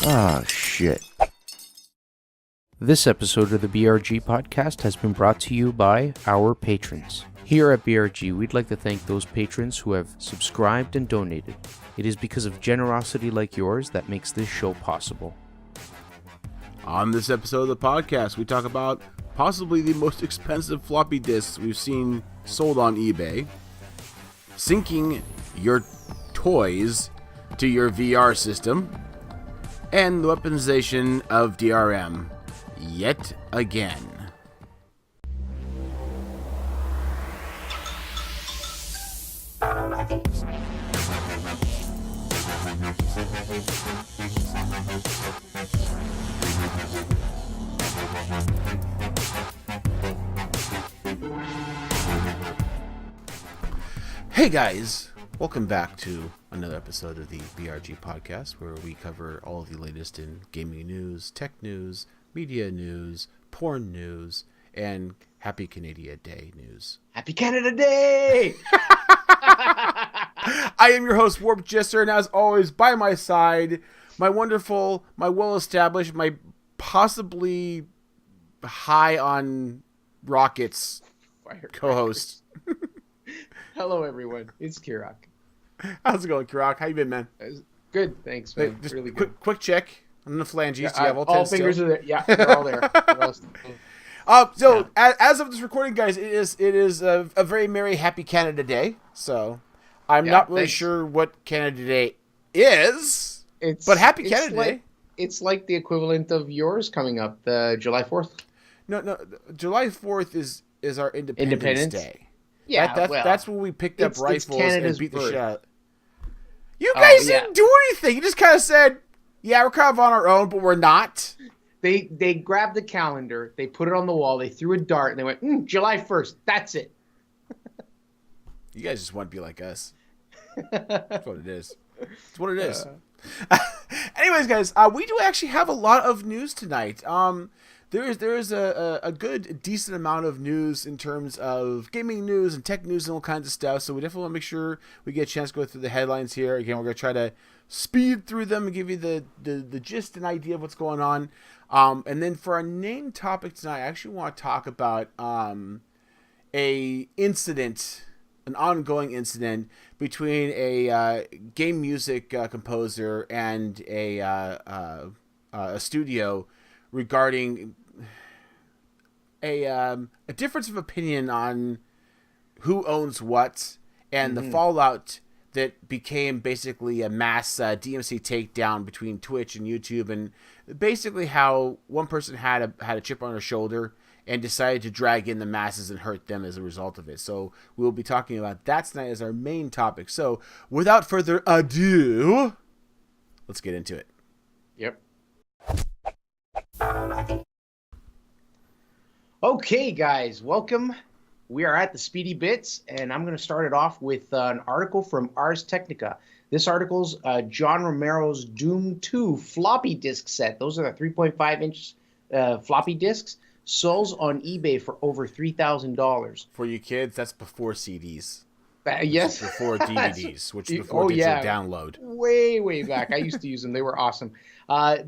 Ah, shit. This episode of the BRG podcast has been brought to you by our patrons. Here at BRG, we'd like to thank those patrons who have subscribed and donated. It is because of generosity like yours that makes this show possible. On this episode of the podcast, we talk about possibly the most expensive floppy disks we've seen sold on eBay, syncing your toys to your VR system, and the weaponization of DRM yet again. Hey guys, welcome back to another episode of the BRG podcast, where we cover all of the latest in gaming news, tech news, media news, porn news, and Happy Canada Day news. Happy Canada Day! I am your host, Warp Jester, and as always, by my side, my wonderful, my well-established, my possibly high on rockets co-host. Hello, everyone. It's Kirok. How's it going, Kirok? How you been, man? Good, thanks, man. Just really good. Quick check on the phalanges. Yeah, Do you have all fingers still? are there. Yeah, they're all there. As of this recording, guys, it is a very merry, happy Canada Day. So, I'm not really sure what Canada Day is, but happy Canada Day. It's like the equivalent of yours coming up, the July 4th. No, July 4th is our Independence Day. Yeah, that's when we picked up rifles and beat the shit out. You guys didn't do anything. You just kind of said, yeah, we're kind of on our own, but we're not. They grabbed the calendar, they put it on the wall, they threw a dart, and they went, July 1st, that's it. You guys just want to be like us. That's what it is. That's what it is. Anyways, guys, we do actually have a lot of news tonight. There is a good, decent amount of news in terms of gaming news and tech news and all kinds of stuff. So we definitely want to make sure we get a chance to go through the headlines here. Again, we're going to try to speed through them and give you the gist and idea of what's going on. And then for our main topic tonight, I actually want to talk about an ongoing incident between a game music composer and a studio regarding a difference of opinion on who owns what and the fallout that became basically a mass DMCA takedown between Twitch and YouTube, and basically how one person had a chip on her shoulder and decided to drag in the masses and hurt them as a result of it. So we'll be talking about that tonight as our main topic. So without further ado, let's get into it. Yep. Okay, guys, welcome. We are at the Speedy Bits, and I'm going to start it off with an article from Ars Technica. This article's John Romero's Doom 2 floppy disk set. Those are the 3.5-inch floppy disks. Sold on eBay for over $3,000. For you kids, that's before CDs. Yes. Before DVDs, which is before digital download. Way back. I used to use them. They were awesome.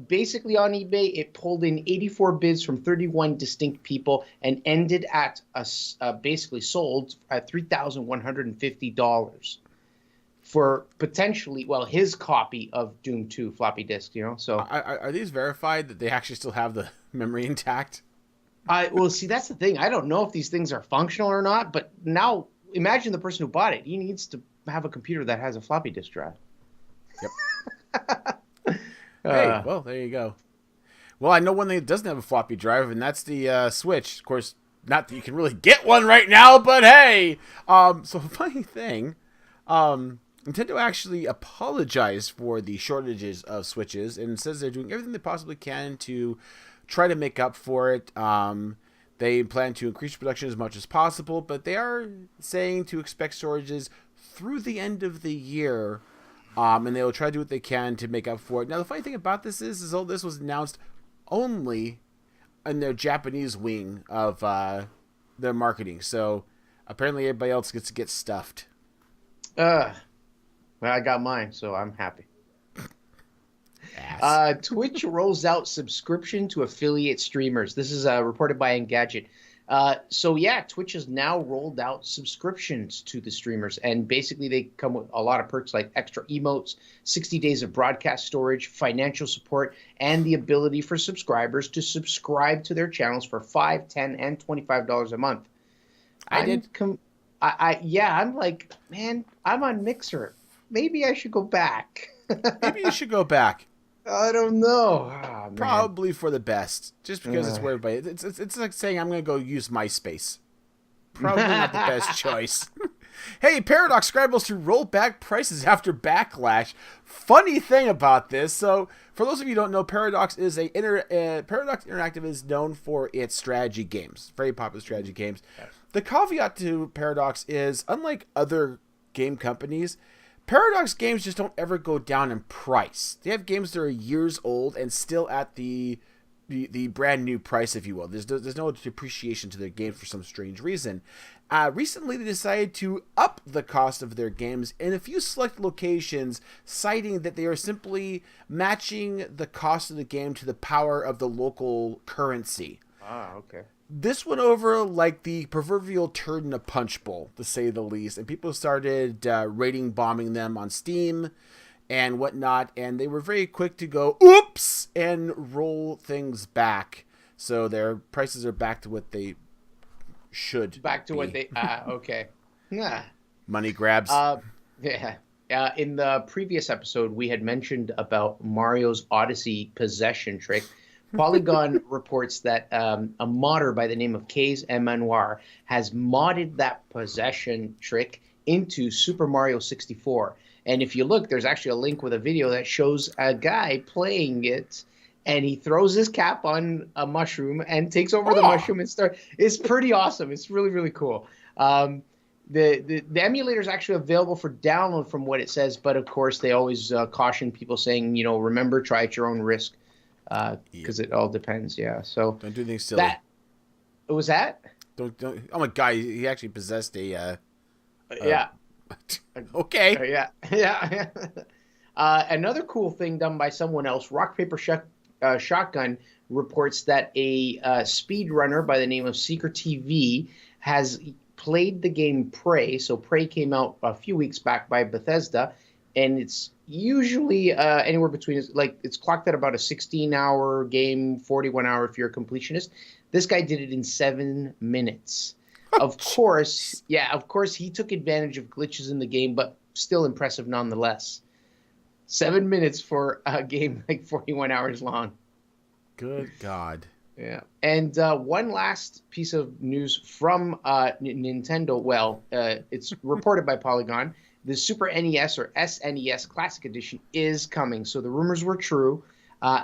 Basically on eBay, it pulled in 84 bids from 31 distinct people and ended at basically sold at $3,150 for potentially, his copy of Doom 2 floppy disk, So are these verified that they actually still have the memory intact? See, that's the thing. I don't know if these things are functional or not, but now imagine the person who bought it. He needs to have a computer that has a floppy disk drive. Yep. Hey, well, there you go. Well, I know one that doesn't have a floppy drive, and that's the Switch. Of course, not that you can really get one right now, but hey. So funny thing, Nintendo actually apologized for the shortages of Switches and says they're doing everything they possibly can to try to make up for it. They plan to increase production as much as possible, but they are saying to expect storages through the end of the year, and they will try to do what they can to make up for it. Now, the funny thing about this is all this was announced only in their Japanese wing of their marketing. So apparently everybody else gets to get stuffed. Well, I got mine, so I'm happy. Twitch rolls out subscription to affiliate streamers. This is reported by Engadget. So yeah, Twitch has now rolled out subscriptions to the streamers, and basically they come with a lot of perks like extra emotes, 60 days of broadcast storage, financial support, and the ability for subscribers to subscribe to their channels for $5, $10, and $25 a month. I'm like, man, I'm on Mixer. Maybe I should go back. Maybe you should go back. I don't know. Oh, Probably for the best, just because it's where everybody. It's like saying I'm going to go use MySpace. Probably not the best choice. Hey, Paradox scrambles to roll back prices after backlash. Funny thing about this, so for those of you who don't know, Paradox is Paradox Interactive is known for its strategy games, very popular strategy games. Yes. The caveat to Paradox is, unlike other game companies, Paradox games just don't ever go down in price. They have games that are years old and still at the brand new price, if you will. There's no depreciation to their games for some strange reason. Recently, they decided to up the cost of their games in a few select locations, citing that they are simply matching the cost of the game to the power of the local currency. Ah, okay. This went over like the proverbial turd in a punch bowl, to say the least. And people started rating bombing them on Steam and whatnot. And they were very quick to go, oops, and roll things back. So their prices are back to what they should Back to be. what they... okay. Yeah. Money grabs. Yeah. In the previous episode, we had mentioned about Mario's Odyssey possession trick. Polygon reports that a modder by the name of Kays Emmanuel has modded that possession trick into Super Mario 64. And if you look, there's actually a link with a video that shows a guy playing it, and he throws his cap on a mushroom and takes over the mushroom and starts. It's pretty awesome. It's really, really cool. The emulator is actually available for download from what it says, but of course they always caution people saying, remember, try at your own risk. Because it all depends, yeah. So don't do anything silly. What was that? Don't. Oh my god, he actually possessed a. Yeah. Okay. Yeah. Another cool thing done by someone else, Rock Paper Shotgun reports that a speedrunner by the name of Seeker TV has played the game Prey. So Prey came out a few weeks back by Bethesda, and it's usually anywhere between, it's clocked at about a 16-hour game, 41-hour if you're a completionist. This guy did it in 7 minutes. Of course, he took advantage of glitches in the game, but still impressive nonetheless. 7 minutes for a game like 41 hours long. Good God. Yeah. And one last piece of news from Nintendo. Well, it's reported by Polygon. The Super NES or SNES Classic Edition is coming. So the rumors were true.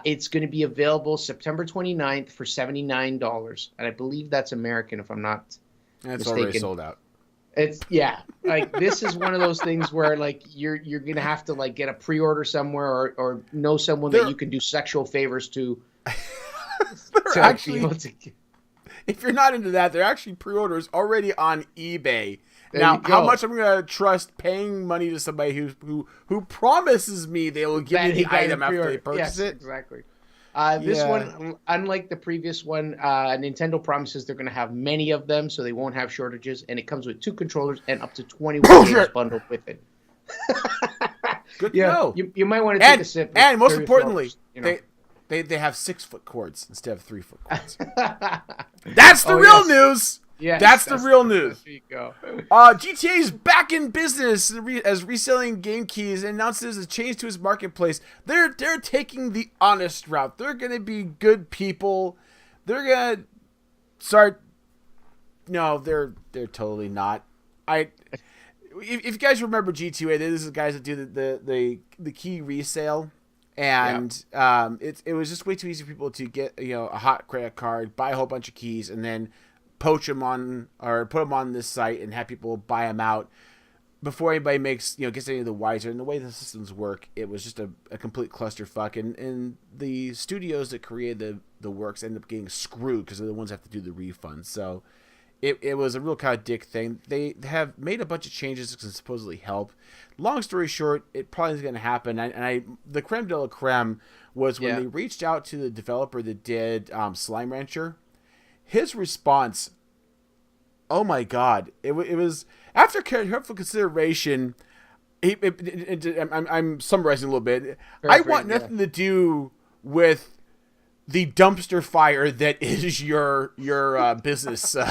It's going to be available September 29th for $79. And I believe that's American, if I'm not mistaken. Already sold out. This is one of those things where you're going to have to get a pre-order somewhere or know someone that you can do sexual favors to. If you're not into that, there are actually pre-orders already on eBay. There now, how much I'm going to trust paying money to somebody who promises me they will give me the item after they purchase it? Exactly. This one, unlike the previous one, Nintendo promises they're going to have many of them, so they won't have shortages, and it comes with 2 controllers and up to 21 games bundled with it. Good to know. You might want to take a sip. And most importantly, they have 6-foot cords instead of 3-foot cords. That's the real news. Yes, that's the real news. There you go. GTA is back in business as reselling game keys and announces a change to its marketplace. They're taking the honest route. They're going to be good people. They're going to start. No, they're totally not. If you guys remember G2A, this is the guys that do the key resale. And it was just way too easy for people to get a hot credit card, buy a whole bunch of keys, and then poach them on or put them on this site and have people buy them out before anybody gets any of the wiser. And the way the systems work, it was just a complete clusterfuck. And the studios that created the works end up getting screwed because they're the ones that have to do the refunds. So it was a real kind of dick thing. They have made a bunch of changes to supposedly help. Long story short, it probably is going to happen. The creme de la creme was when they reached out to the developer that did Slime Rancher. His response, oh my God, it was after careful consideration. I'm summarizing a little bit. I want nothing to do with the dumpster fire that is your business. So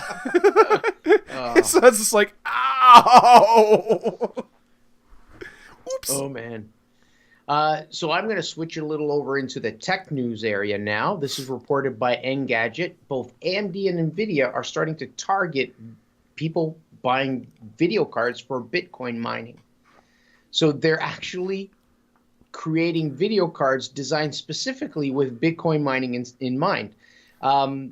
it's just like, ow! Oops. Oh, man. So I'm going to switch a little over into the tech news area now. This is reported by Engadget. Both AMD and NVIDIA are starting to target people buying video cards for Bitcoin mining. So they're actually creating video cards designed specifically with Bitcoin mining in mind.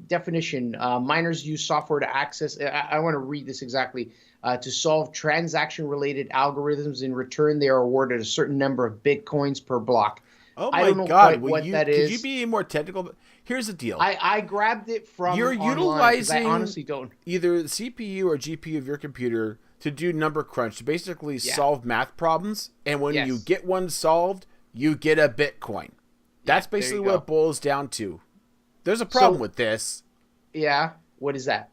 Definition, miners use software to access, I want to read this exactly, to solve transaction-related algorithms. In return, they are awarded a certain number of Bitcoins per block. Oh I my don't know God, quite what that is. Could you be any more technical? Here's the deal. I grabbed it from You're online, utilizing I honestly don't. either the CPU or GPU of your computer to do number crunch, to basically solve math problems. And when you get one solved, you get a Bitcoin. That's basically what it boils down to. There's a problem with this. Yeah, what is that?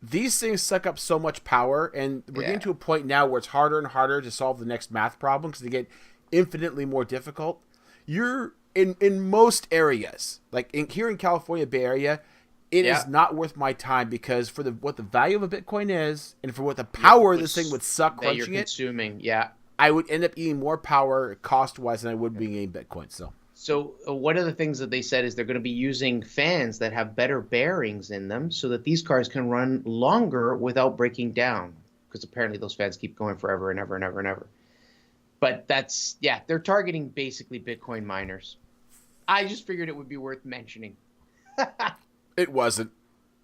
These things suck up so much power, and we're getting to a point now where it's harder and harder to solve the next math problem because they get infinitely more difficult. You're in most areas, like here in California Bay Area, it is not worth my time because for what the value of a Bitcoin is, and for what the power of this thing would suck crunching it, consuming, I would end up eating more power cost-wise than I would being eating Bitcoin. So one of the things that they said is they're going to be using fans that have better bearings in them so that these cars can run longer without breaking down, because apparently those fans keep going forever and ever and ever and ever. But that's, they're targeting basically Bitcoin miners. I just figured it would be worth mentioning. It wasn't.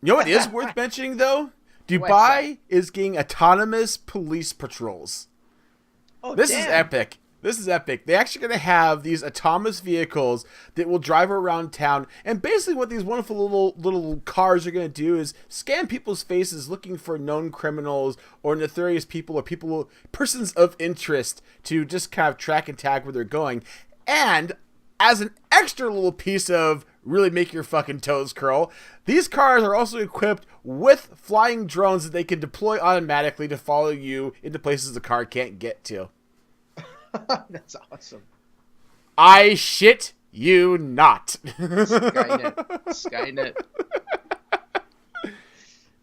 You know what is worth mentioning, though? Dubai is getting autonomous police patrols. Oh, this is epic. This is epic. They're actually going to have these autonomous vehicles that will drive around town. And basically what these wonderful little cars are going to do is scan people's faces looking for known criminals or nefarious people or persons of interest to just kind of track and tag where they're going. And as an extra little piece of really make your fucking toes curl, these cars are also equipped with flying drones that they can deploy automatically to follow you into places the car can't get to. That's awesome. I shit you not. Skynet.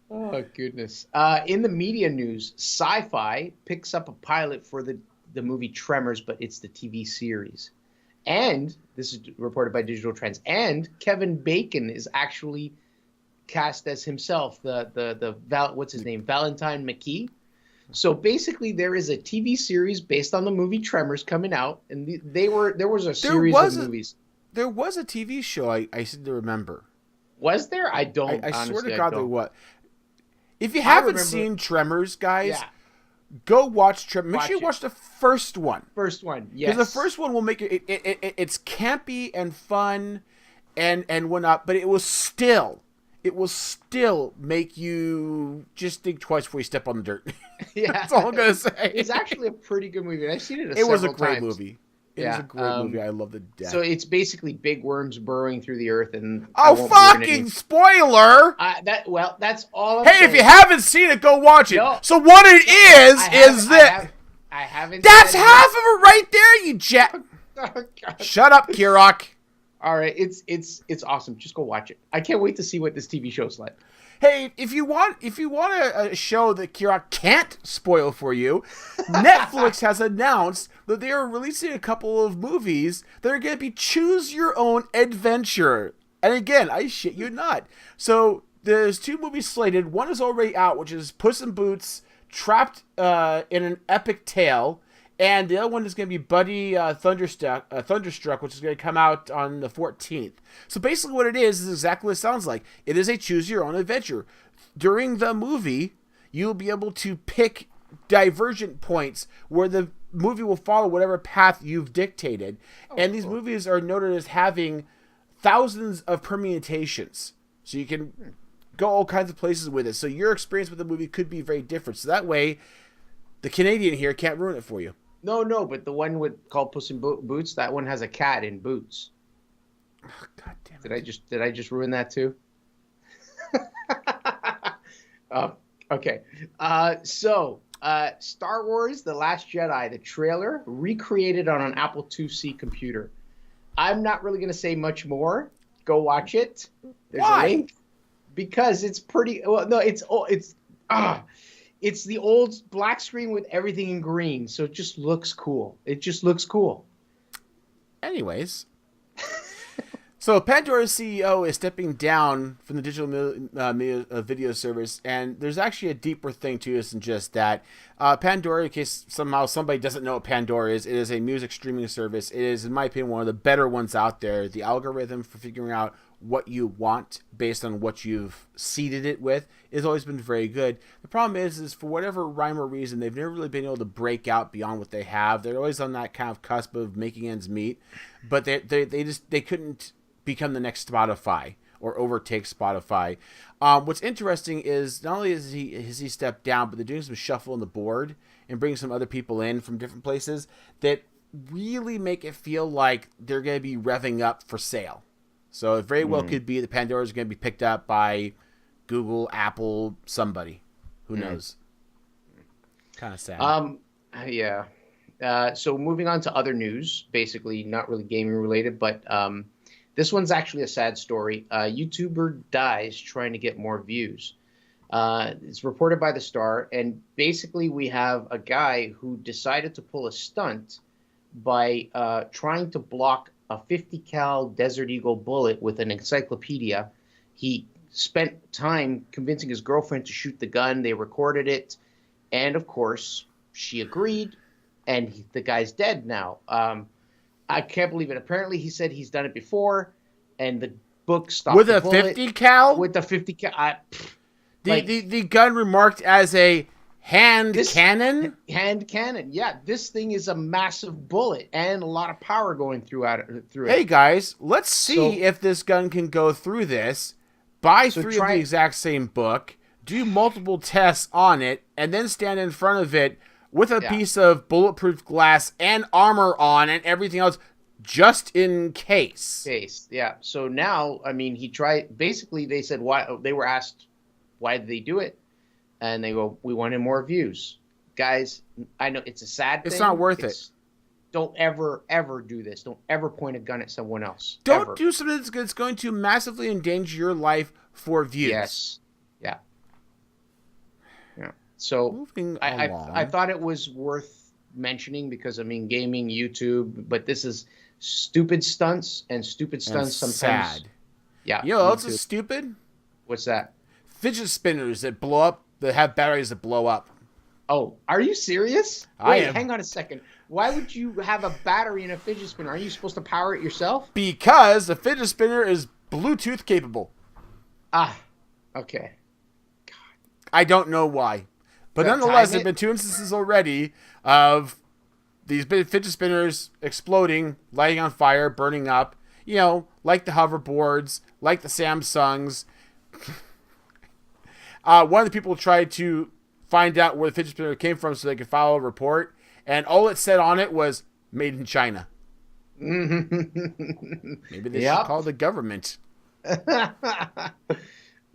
Oh, goodness. In the media news, Sci-Fi picks up a pilot for the movie Tremors, but it's the TV series. And this is reported by Digital Trends. And Kevin Bacon is actually cast as himself, what's his name? Valentine McKee. So basically, there is a TV series based on the movie Tremors coming out, and there was a series of movies. There was a TV show I seem to remember. Was there? I don't. I swear to God there was. If you haven't seen Tremors, guys, go watch Tremors. Make sure you watch the first one. First one, yes. Because the first one will make it's campy and fun, and whatnot. But it will still make you just think twice before you step on the dirt. Yeah, that's all I'm gonna say. It's actually a pretty good movie. I've seen it. It was a great movie. It was a great movie. I love the death. So it's basically big worms burrowing through the earth, and fucking spoiler! That's all. I'm saying. If you haven't seen it, go watch it. No, so what it is that I haven't. That's half of it right there, you jack. Oh, shut up, Kirok. All right, it's awesome. Just go watch it. I can't wait to see what this TV show's like. Hey, if you want a show that Kirok can't spoil for you, Netflix has announced that they are releasing a couple of movies that are going to be choose your own adventure. And again, I shit you not. So there's 2 movies slated. One is already out, which is Puss in Boots: Trapped in an Epic Tale. And the other one is going to be Buddy Thunderstruck, which is going to come out on the 14th. So basically what it is exactly what it sounds like. It is a choose-your-own adventure. During the movie, you'll be able to pick divergent points where the movie will follow whatever path you've dictated. And these movies are noted as having thousands of permutations. So you can go all kinds of places with it. So your experience with the movie could be very different. So that way, the Canadian here can't ruin it for you. No, but the one called Puss in Boots, that one has a cat in boots. Oh, God damn it. Did I just ruin that too? Okay. Star Wars: The Last Jedi, the trailer recreated on an Apple IIc computer. I'm not really going to say much more. Go watch it. There's Why? a link. Because it's pretty. Well, no, it's the old black screen with everything in green, so it just looks cool. Anyways. So Pandora's CEO is stepping down from the digital video service, and there's actually a deeper thing to this than just that. Pandora, in case somehow somebody doesn't know what Pandora is, it is a music streaming service. It is, in my opinion, one of the better ones out there. The algorithm for figuring out what you want based on what you've seeded it with has always been very good. The problem is for whatever rhyme or reason, they've never really been able to break out beyond what they have. They're always on that kind of cusp of making ends meet, but they couldn't become the next Spotify or overtake Spotify. What's interesting is not only has he stepped down, but they're doing some shuffle on the board and bringing some other people in from different places that really make it feel like they're going to be revving up for sale. So it very well could be that Pandora is going to be picked up by Google, Apple, somebody. Who knows? Kind of sad. Yeah. So moving on to other news, basically not really gaming related, but this one's actually a sad story. A YouTuber dies trying to get more views. It's reported by The Star, and basically we have a guy who decided to pull a stunt by trying to block a 50 cal Desert Eagle bullet with an encyclopedia. He spent time convincing his girlfriend to shoot the gun. They recorded it, and of course she agreed, and the guy's dead now. I can't believe it. Apparently he said he's done it before, and the book stopped with the a bullet. 50 cal? With the 50 cal. The gun remarked as a hand cannon? Hand cannon. Yeah, this thing is a massive bullet and a lot of power going through it. Hey guys, let's see if this gun can go through this. Buy 3 of the exact same book, do multiple tests on it, and then stand in front of it with a piece of bulletproof glass and armor on and everything else, just in case. Yeah. So now, I mean, he tried. Basically, they said why. They were asked why did they do it, and they go, "We wanted more views." Guys, I know it's a sad thing. It's not worth it. Don't ever do this. Don't ever point a gun at someone else. Don't do something that's going to massively endanger your life for views. Yes. Yeah. So I thought it was worth mentioning because, I mean, gaming, YouTube, but this is stupid stunts, and stupid stunts sometimes. Sad. Yeah. You know what's stupid? What's that? Fidget spinners that blow up, that have batteries that blow up. Oh, are you serious? Wait, hang on a second. Why would you have a battery in a fidget spinner? Are you supposed to power it yourself? Because a fidget spinner is Bluetooth capable. Ah, okay. God. I don't know why. But nonetheless, there have been 2 instances already of these fidget spinners exploding, lighting on fire, burning up. You know, like the hoverboards, like the Samsungs. One of the people tried to find out where the fidget spinner came from so they could file a report, and all it said on it was "Made in China." Maybe they should call the government.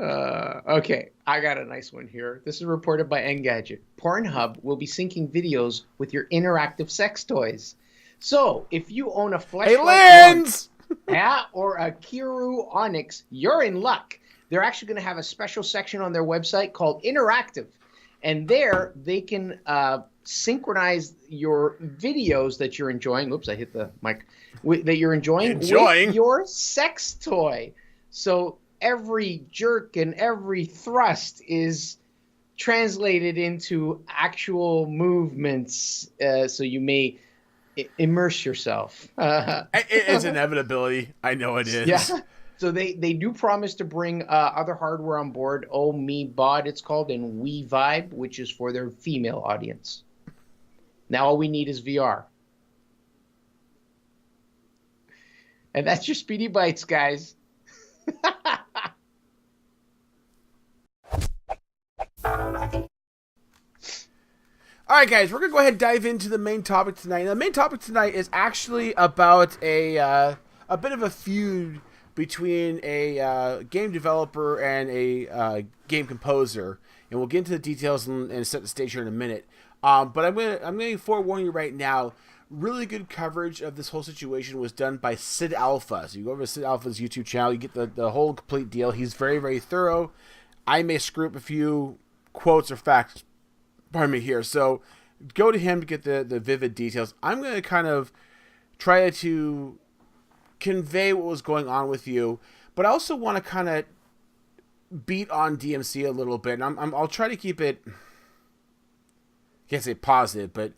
Okay, I got a nice one here. This is reported by Engadget. Pornhub will be syncing videos with your interactive sex toys. So, if you own a Fleshlight or a Kiru Onyx, you're in luck. They're actually going to have a special section on their website called Interactive. And there, they can synchronize your videos that you're enjoying. Oops, I hit the mic. That you're enjoying with your sex toy. So every jerk and every thrust is translated into actual movements, so you may immerse yourself. It's inevitability. I know it is. Yeah. So they do promise to bring other hardware on board. Oh Me Bod, it's called, and We Vibe, which is for their female audience. Now all we need is VR. And that's your Speedy Bites, guys. right, guys, we're going to go ahead and dive into the main topic tonight. Now, the main topic tonight is actually about a bit of a feud between a game developer and a game composer. And we'll get into the details and set the stage here in a minute. But I'm going to forewarn you right now, really good coverage of this whole situation was done by Sid Alpha. So you go over to Sid Alpha's YouTube channel, you get the whole complete deal. He's very, very thorough. I may screw up a few quotes or facts, pardon me, here. So go to him to get the vivid details. I'm going to kind of try to convey what was going on with you, but I also want to kind of beat on DMC a little bit. And I'll try to keep it, I can't say positive, but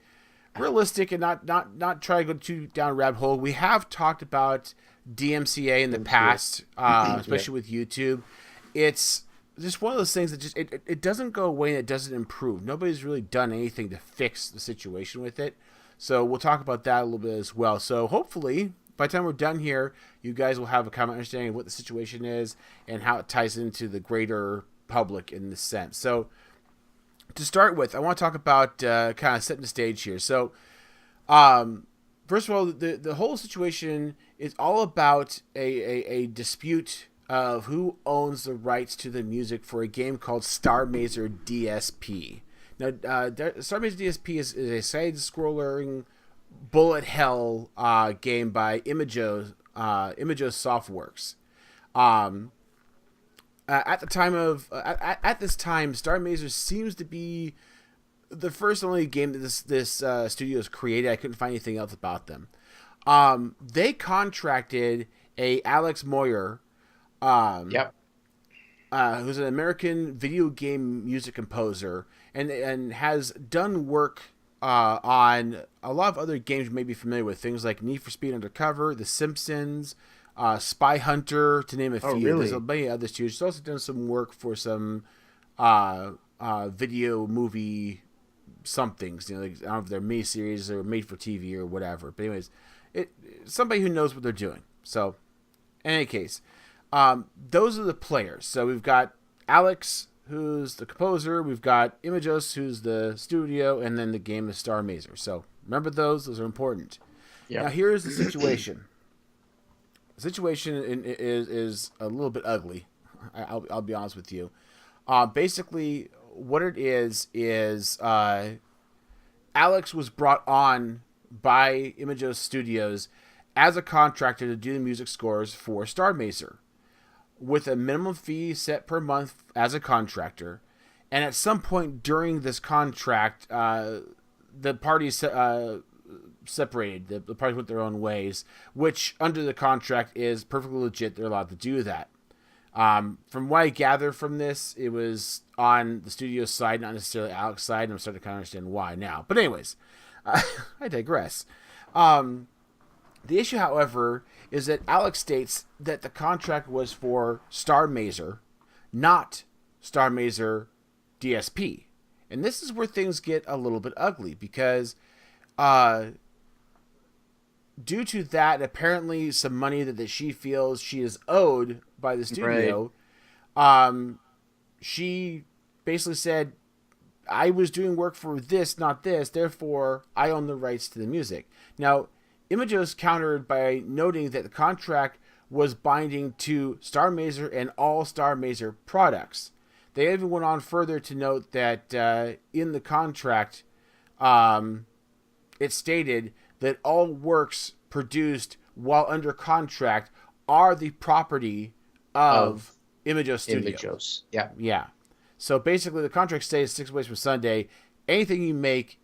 realistic and not try to go too down a rabbit hole. We have talked about DMCA in the past, especially with YouTube. It's just one of those things that just it doesn't go away and it doesn't improve. Nobody's really done anything to fix the situation with it. So we'll talk about that a little bit as well. So hopefully by the time we're done here, you guys will have a common understanding of what the situation is and how it ties into the greater public in this sense. So to start with, I want to talk about kind of setting the stage here. So, first of all, the whole situation is all about a dispute of who owns the rights to the music for a game called Star Mazer DSP. Now, Star Mazer DSP is a side-scrolling bullet hell game by Imagos Softworks. At this time, Star Mazer seems to be the first and only game that this studio has created. I couldn't find anything else about them. They contracted a Alex Moyer, who's an American video game music composer, and has done work on a lot of other games you may be familiar with, things like Need for Speed Undercover, The Simpsons, Spy Hunter, to name a few. Oh, really? There's many others too. She's also done some work for some video movie somethings. You know, like, I don't know if they're miniseries or made for TV or whatever. But anyways, somebody who knows what they're doing. So, in any case, those are the players. So we've got Alex, who's the composer. We've got Imagos, who's the studio, and then the game is Star Mazer. So remember those. Those are important. Yep. Now here's the situation. The situation is a little bit ugly. I'll be honest with you. Basically, what it is Alex was brought on by Imagos Studios as a contractor to do the music scores for Star Mazer, with a minimum fee set per month as a contractor. And at some point during this contract, the parties separated. The parties went their own ways, which under the contract is perfectly legit. They're allowed to do that. From what I gather from this, it was on the studio's side, not necessarily Alex's side, and I'm starting to kind of understand why now. But anyways, I digress. The issue, however, is that Alex states that the contract was for Star Mazer, not Star Mazer DSP. And this is where things get a little bit ugly, because due to that, apparently some money that she feels she is owed by the studio, right. She basically said, I was doing work for this, not this, therefore I own the rights to the music. Now, Imagos countered by noting that the contract was binding to Star Mazer and all Star Mazer products. They even went on further to note that in the contract, it stated that all works produced while under contract are the property of Imagos Studio. Imagos, yeah. Yeah. So basically, the contract states 6 ways from Sunday, anything you make,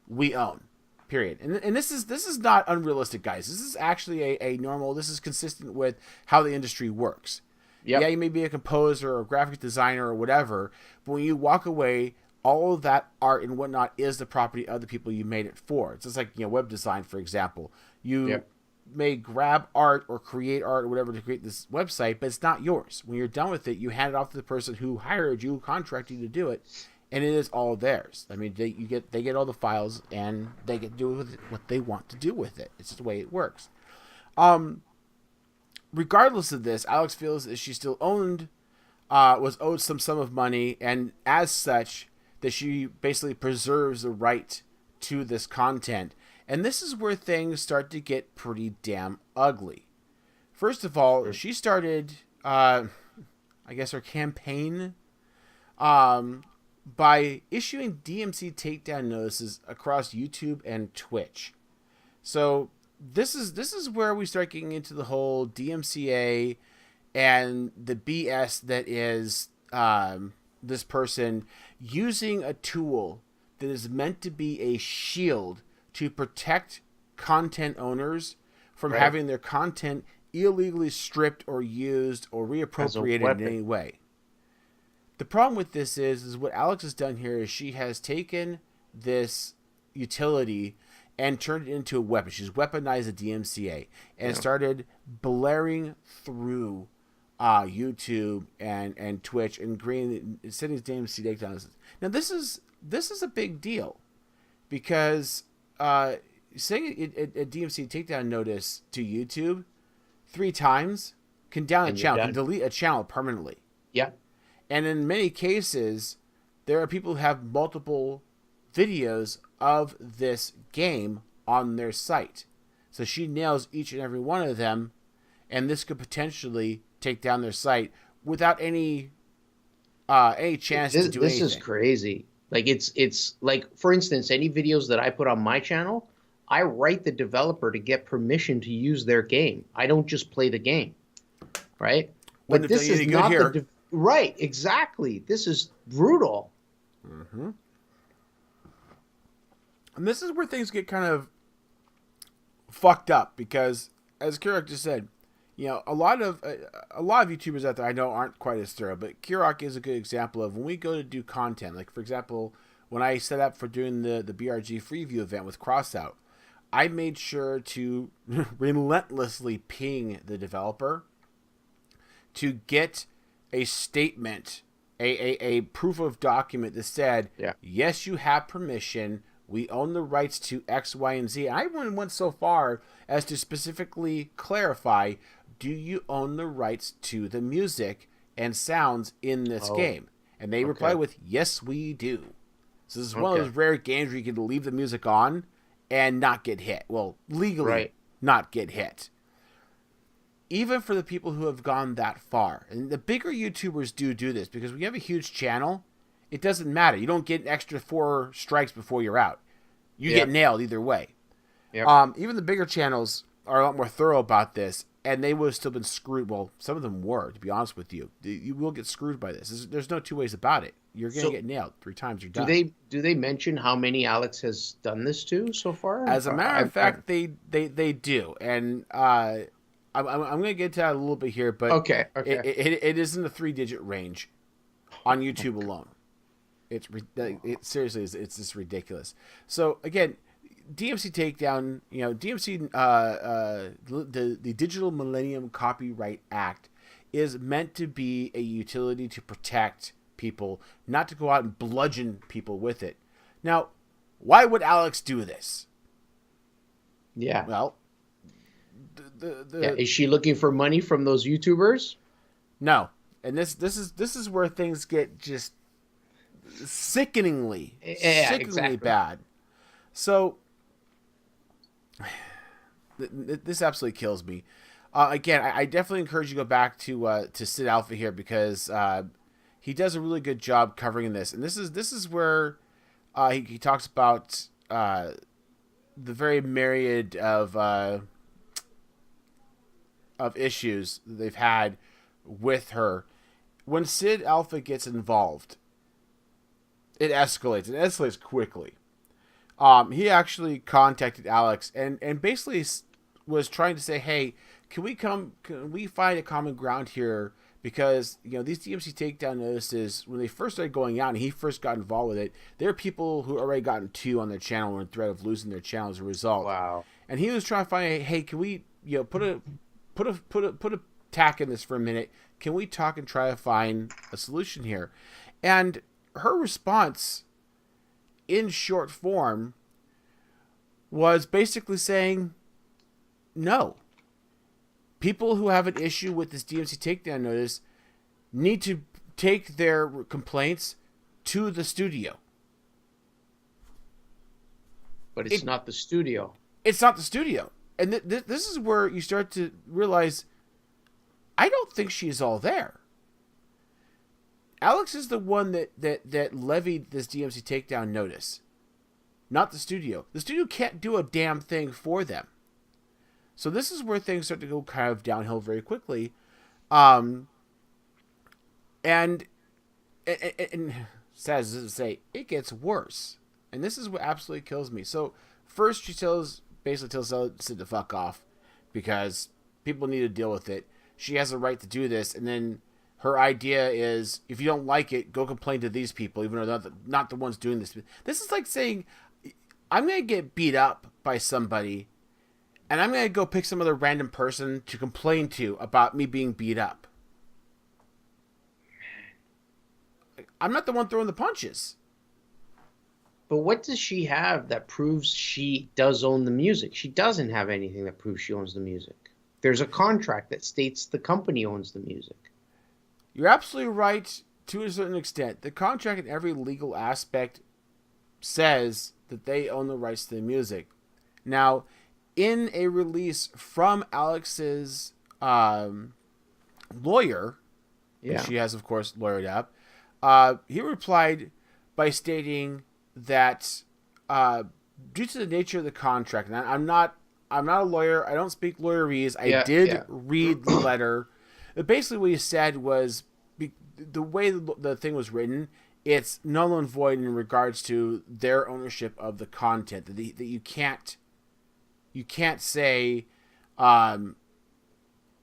we own. Period. And this is not unrealistic, guys. This is actually a normal, this is consistent with how the industry works. Yep. Yeah, you may be a composer or a graphic designer or whatever, but when you walk away, all of that art and whatnot is the property of the people you made it for. It's just like, web design, for example. You may grab art or create art or whatever to create this website, but it's not yours. When you're done with it, you hand it off to the person who hired you, contracted you to do it, and it is all theirs. I mean, they get all the files, and they get to do with it what they want to do with it. It's just the way it works. Regardless of this, Alex feels that she still was owed some sum of money, and as such, that she basically preserves the right to this content. And this is where things start to get pretty damn ugly. First of all, she started, I guess, her campaign by issuing DMC takedown notices across YouTube and Twitch. So this is where we start getting into the whole DMCA and the BS that is this person using a tool that is meant to be a shield to protect content owners from having their content illegally stripped or used or reappropriated in any way. The problem with this is what Alex has done here is she has taken this utility and turned it into a weapon. She's weaponized the DMCA and started blaring through YouTube and Twitch and sending DMC takedowns. Now this is a big deal because sending a DMC takedown notice to YouTube 3 times can down a channel, can delete a channel permanently. Yeah. And in many cases, there are people who have multiple videos of this game on their site. So she nails each and every one of them, and this could potentially take down their site without any chance to do anything. This is crazy. Like it's like, for instance, any videos that I put on my channel, I write the developer to get permission to use their game. I don't just play the game, right? But this is not the right. Exactly. This is brutal. Mm-hmm. And this is where things get kind of fucked up because, as Kirok just said, you know, a lot of YouTubers out there I know aren't quite as thorough, but Kirok is a good example of when we go to do content. Like, for example, when I set up for doing the BRG Freeview event with Crossout, I made sure to relentlessly ping the developer to get a statement, a proof of document that said, yes, you have permission. We own the rights to X, Y, and Z. And I even went so far as to specifically clarify, do you own the rights to the music and sounds in this game? And they reply with, yes, we do. So this is one of those rare games where you can leave the music on and not get hit. Well, legally not get hit. Even for the people who have gone that far. And the bigger YouTubers do this because when you have a huge channel, it doesn't matter. You don't get an extra 4 strikes before you're out. You get nailed either way. Yep. Even the bigger channels are a lot more thorough about this, and they would have still been screwed. Well, some of them were, to be honest with you. You will get screwed by this. There's no two ways about it. You're going to get nailed 3 times. You're done. Do they mention how many Alex has done this to so far? As a matter of fact, they do. And I'm going to get to that a little bit here, but it is in the 3-digit range on YouTube alone. It seriously is. It's just ridiculous. So again, DMC takedown. You know, DMC. The Digital Millennium Copyright Act is meant to be a utility to protect people, not to go out and bludgeon people with it. Now, why would Alex do this? Yeah. Well, is she looking for money from those YouTubers? No, and this is where things get just sickeningly bad. So this absolutely kills me. Again, I definitely encourage you to go back to Sid Alpha here because he does a really good job covering this, and this is where he talks about the very myriad of issues that they've had with her. When Sid Alpha gets involved, it escalates. It escalates quickly. He actually contacted Alex and basically was trying to say, hey, can we find a common ground here? Because, you know, these DMC takedown notices, when they first started going out and he first got involved with it, there are people who already gotten 2 on their channel and in threat of losing their channel as a result. Wow. And he was trying to find, hey, can we, you know, put a tack in this for a minute? Can we talk and try to find a solution here? And her response, in short form, was basically saying, no. People who have an issue with this DMC takedown notice need to take their complaints to the studio. But it's not the studio. It's not the studio. And this is where you start to realize, I don't think she's all there. Alex is the one that levied this DMC takedown notice, not the studio. The studio can't do a damn thing for them. So this is where things start to go kind of downhill very quickly. And sad as to say, it gets worse. And this is what absolutely kills me. So first she basically tells Sid to fuck off because people need to deal with it. She has a right to do this. And then her idea is, if you don't like it, go complain to these people, even though they're not the ones doing this. This is like saying, I'm going to get beat up by somebody, and I'm going to go pick some other random person to complain to about me being beat up. I'm not the one throwing the punches. But what does she have that proves she does own the music? She doesn't have anything that proves she owns the music. There's a contract that states the company owns the music. You're absolutely right to a certain extent. The contract in every legal aspect says that they own the rights to the music. Now, in a release from Alex's lawyer, which she has, of course, lawyered up, he replied by stating that due to the nature of the contract, and I'm not a lawyer, I don't speak lawyerese, I did read the letter. Basically what he said was, the way the thing was written, it's null and void in regards to their ownership of the content. That you can't say that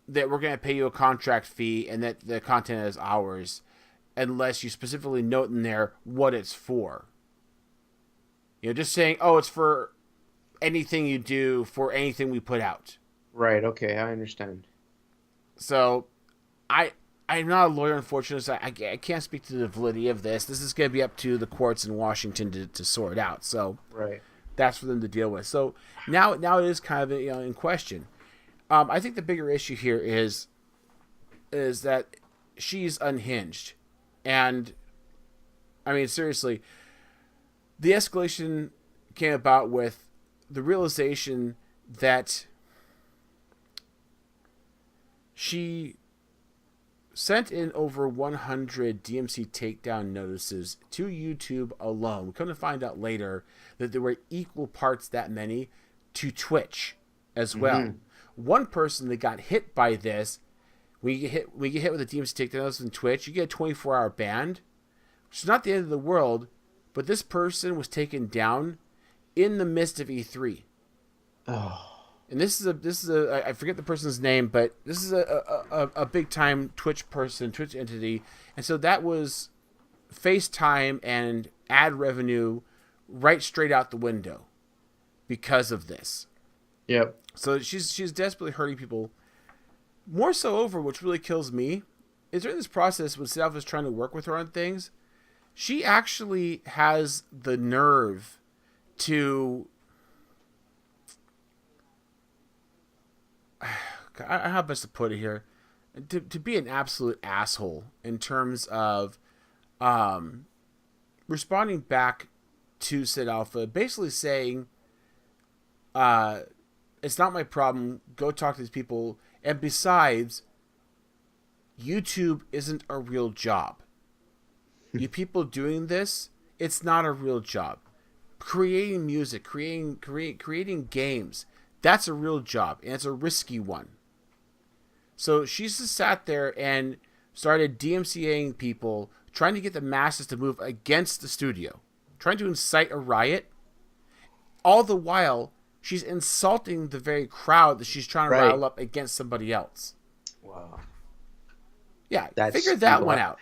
we're going to pay you a contract fee and that the content is ours unless you specifically note in there what it's for. Just saying, oh, it's for anything you do, for anything we put out. Right, okay, I understand. So, I'm not a lawyer, unfortunately, so I can't speak to the validity of this. This is going to be up to the courts in Washington to sort out. So, right, that's for them to deal with. So, now it is kind of in question. I think the bigger issue here is that she's unhinged. And, I mean, seriously, the escalation came about with the realization that she sent in over 100 DMC takedown notices to YouTube alone. We come to find out later that there were equal parts that many to Twitch as well. Mm-hmm. One person that got hit by this, when you get hit with a DMC takedown notice in Twitch, you get a 24-hour ban, which is not the end of the world, but this person was taken down in the midst of E3. Oh. And this is a I forget the person's name, but this is a big time Twitch person, Twitch entity, and so that was FaceTime and ad revenue right straight out the window because of this. Yep. So she's desperately hurting people. More so over, which really kills me, is during this process when Self is trying to work with her on things, she actually has the nerve to, how best to put it here, to be an absolute asshole in terms of responding back to Sid Alpha, basically saying, it's not my problem, go talk to these people, and besides, YouTube isn't a real job. You people doing this, it's not a real job. Creating music, creating games, that's a real job, and it's a risky one. So she's just sat there and started DMCAing people, trying to get the masses to move against the studio, trying to incite a riot. All the while, she's insulting the very crowd that she's trying to rile up against somebody else. Wow. Yeah, figure that one out.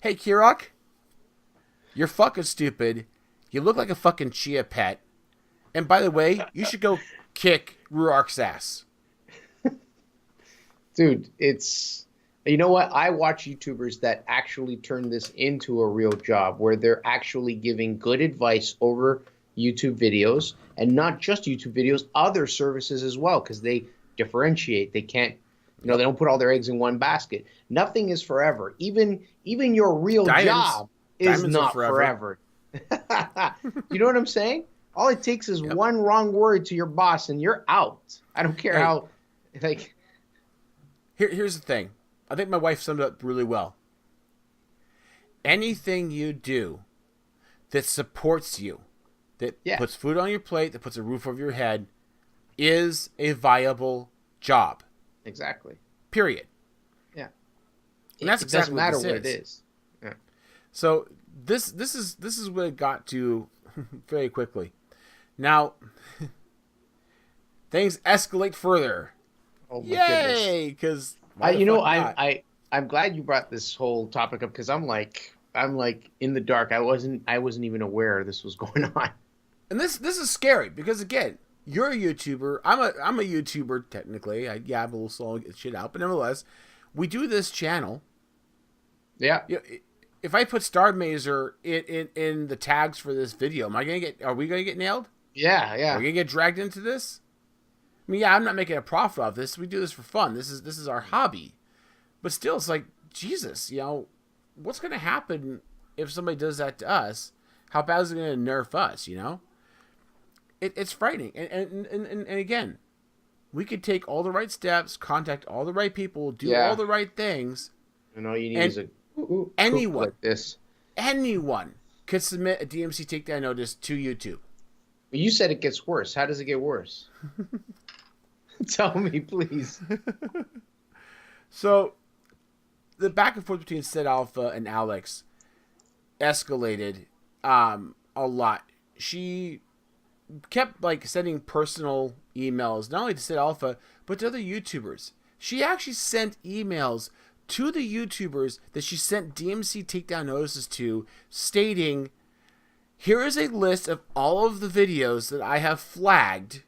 Hey, Kirok, you're fucking stupid. You look like a fucking chia pet. And by the way, you should go kick Ruark's ass. Dude, it's... You know what? I watch YouTubers that actually turn this into a real job, where they're actually giving good advice over YouTube videos, and not just YouTube videos, other services as well, because they differentiate. They can't, they don't put all their eggs in one basket. Nothing is forever. Even your real job is not forever. You know what I'm saying? All it takes is one wrong word to your boss, and you're out. I don't care how, like. Here's the thing. I think my wife summed it up really well. Anything you do that supports you, that puts food on your plate, that puts a roof over your head, is a viable job. Exactly. Period. Yeah. And that's exactly what this is. It doesn't matter what it is. Yeah. So this is what it got to very quickly. Now things escalate further. Oh my Yay! Because I'm glad you brought this whole topic up because I'm like in the dark. I wasn't even aware this was going on. And this is scary because again, you're a YouTuber. I'm a YouTuber technically. I'm a little slow to get shit out, but nevertheless, we do this channel. Yeah. If I put Star Mazer in the tags for this video, are we gonna get nailed? Yeah. Are we gonna get dragged into this? I mean, yeah, I'm not making a profit off this. We do this for fun. This is our hobby. But still, it's like, Jesus, what's going to happen if somebody does that to us? How bad is it going to nerf us, It's frightening. And again, we could take all the right steps, contact all the right people, do all the right things. And all you need is anyone like this. Anyone could submit a DMC takedown notice to YouTube. You said it gets worse. How does it get worse? Tell me, please. So, the back and forth between Sid Alpha and Alex escalated a lot. She kept sending personal emails, not only to Sid Alpha, but to other YouTubers. She actually sent emails to the YouTubers that she sent DMC takedown notices to, stating, here is a list of all of the videos that I have flagged.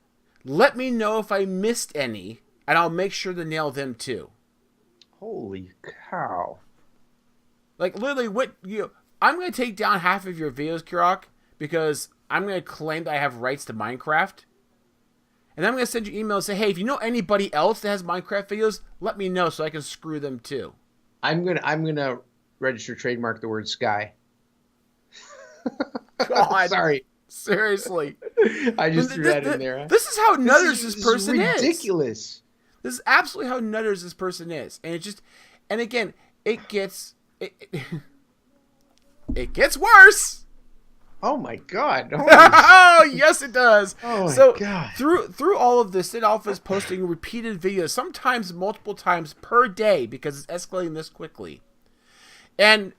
Let me know if I missed any, and I'll make sure to nail them too. Holy cow. Literally, I'm going to take down half of your videos, Kirok, because I'm going to claim that I have rights to Minecraft. And then I'm going to send you emails and say, hey, if you know anybody else that has Minecraft videos, let me know so I can screw them too. I'm gonna register trademark the word sky. God. Sorry. Seriously. I just threw that in there. This is how nutters this person is. Ridiculous. This is absolutely how nutters this person is. And again, it gets worse. Oh my God. Oh, yes it does. Oh my God. Through all of this, Sid Alpha is posting repeated videos, sometimes multiple times per day because it's escalating this quickly. And